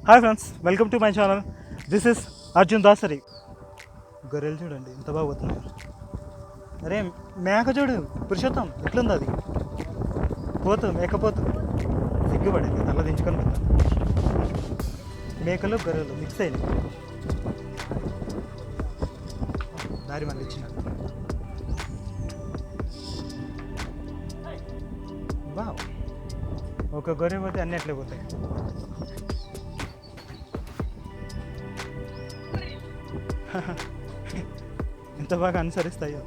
Hi friends, welcome to my channel. This is Arjun Dasari. గొర్రెలు చూడండి ఎంత బాగా పోతున్నాయి. అరే మేక చూడు పురుషోత్తం ఎట్లుంది అది. పోతు మేకపోతు సిగ్గుపడింది, తల దించుకొని పోతాను. మేకలు గొర్రెలు మిక్స్ అయింది. దారి మళ్ళీ ఇచ్చిన బా ఒక గొర్రె పోతే అన్నీ అట్లే పోతాయి. ఎంత బాగా అనుసరిస్తాయో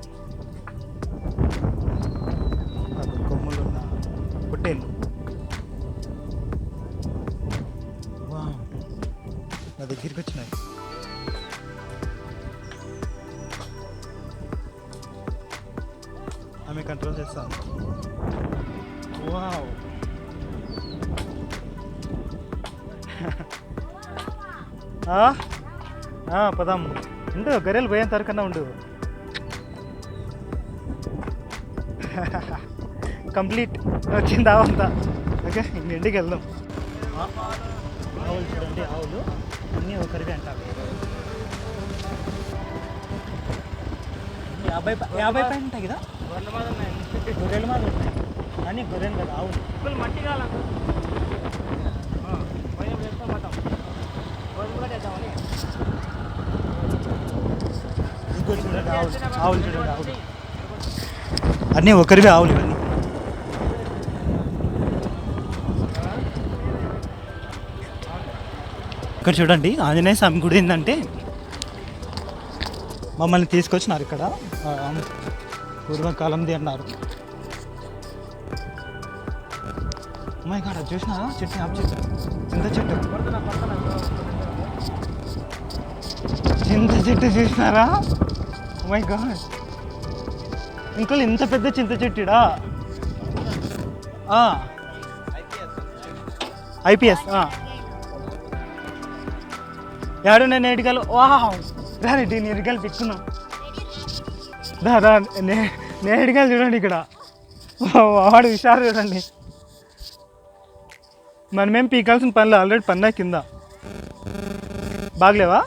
కొమ్ములున్న పొట్టేళ్ళు. వా నా దగ్గరికి వచ్చినాయి. ఆమె కంట్రోల్ చేస్తాను. వావ్ పదాం ఉండు, గొర్రెలు పోయేంత వరకన్నా ఉండు. కంప్లీట్ వచ్చింది ఆవంతా. ఓకే, ఇంటికి వెళ్దాం. ఆవులు చూడండి, ఆవులు అన్నీ ఒకరివి అంటారు. 50 పైన ఉంటాయి కదా గొర్రెలు మాది ఉంటాయి. కానీ గొర్రెలు కదా ఆవులు. మట్టి కాలం చూడండి, ఆవులు చూడండి, ఆవులు అన్నీ ఒకరివే ఆవులు ఇవన్నీ. ఇక్కడ చూడండి, ఆంజనేయ స్వామి గుడి ఏంటంటే మమ్మల్ని తీసుకొచ్చినారు. ఇక్కడ పూర్వకాలంది అన్నారు. అమ్మాయి కాడ చూసినారా చెట్టు, ఆపు చెట్టు, చింత చెట్టు, చింత చెట్టు చూసినారా? మై గాడ్, ఇంకో ఇంత పెద్ద చింత చెట్టుడా. ఐపీఎస్ ఏడు నేను నేటికలు. వాహ్ రెడ్డి నేటికలు పిక్కున్నాం. దాదా నేటికలు చూడండి ఇక్కడ. వాడు హుషారు చూడండి. మనమేం పీకాల్సిన పనులు ఆల్రెడీ పన్నా కింద. బాగలేవా?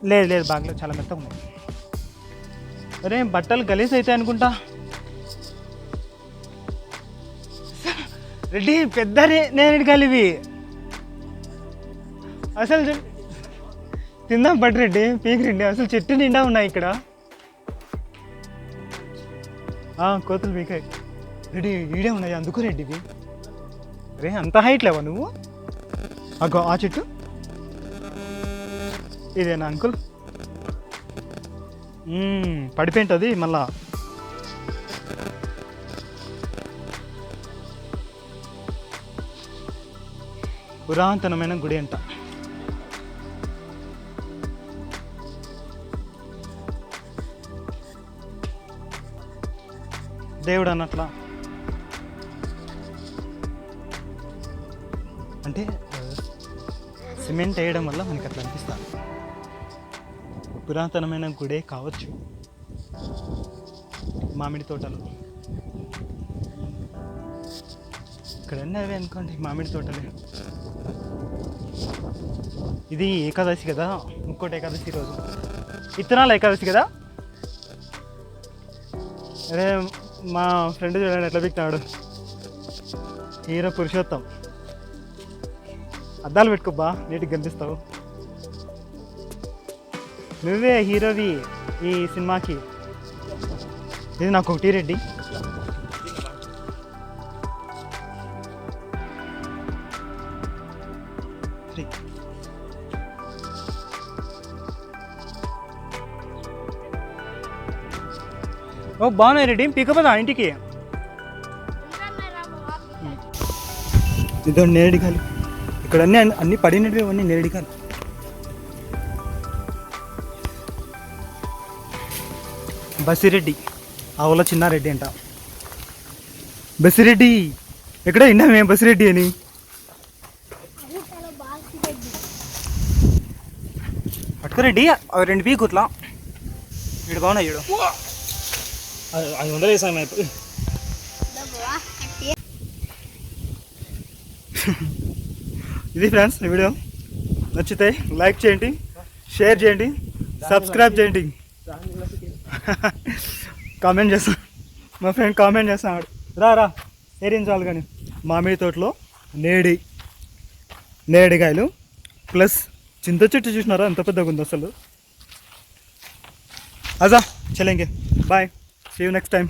లేదు లేదు బాగలేదు, చాలా మెత్తగా ఉన్నాయి. అరే బట్టలు గలీజ్ అవుతాయి అనుకుంటా. రెడ్డి పెద్ద నేరేడు కలివి అసలు తిందాం బట్ రెడ్డి, పీక్ రెడ్డి. అసలు చెట్టు నిండా ఉన్నాయి ఇక్కడ. కోతులు పీకాయి రెడ్డి, ఈడే ఉన్నాయి అందుకు రెడ్డివి. రే అంత హైట్ లేవా నువ్వు? అగో ఆ చెట్టు ఇదేనా అంకుల్? పడిపోయింటుంది మళ్ళా. పురాతనమైన గుడి అంట. దేవుడు అన్నట్లా అంటే సిమెంట్ వేయడం వల్ల మనకి అట్లా అనిపిస్తుంది. పురాతనమైన గుడే కావచ్చు. మామిడి తోటలు ఇక్కడ అన్నీ అవే అనుకోండి, మామిడి తోటలే. ఇది ఏకాదశి కదా, ఇంకోటి ఏకాదశి రోజు ఇత్తనాలు ఏకాదశి కదా. అరే మా ఫ్రెండ్ చూడండి ఎట్లా పిక్కినాడు. హీరో పురుషోత్తం. అద్దాలు పెట్టుకోబ్బా, నీటికి కనిపిస్తావు. నువ్వే హీరోవి ఈ సినిమాకి. ఇది నాకు ఒకటి రెడ్డి. ఓ బాగున్నాయి రెడ్డి, పీకపోదా ఇంటికి. ఇదో నేరేడికాయలు. ఇక్కడ అన్నీ పడినవి, అవన్నీ నేరేడికాయలు. బసిరెడ్డి, ఆవుల చిన్నారెడ్డి అంట. బసిరెడ్డి ఎక్కడ విన్నా మేము బసిరెడ్డి అని. పట్టుకోరెడ్డి అవి 2 పీకుట్లా. వీడు బాగున్నాయి చూడు. 500 వేసాను. ఇది ఫ్రెండ్స్ ఈ వీడియో నచ్చితే లైక్ చేయండి, షేర్ చేయండి, సబ్స్క్రైబ్ చేయండి. కామెంట్ చేస్తాను, మా ఫ్రెండ్ కామెంట్ చేస్తాడు. రా ఏరించాలి కానీ మామిడి తోటలో నేడికాయలు ప్లస్ చింత చెట్టు చూసినారా ఎంత పెద్దగా ఉంది అసలు. అజా చలేంగే bye, see you next time.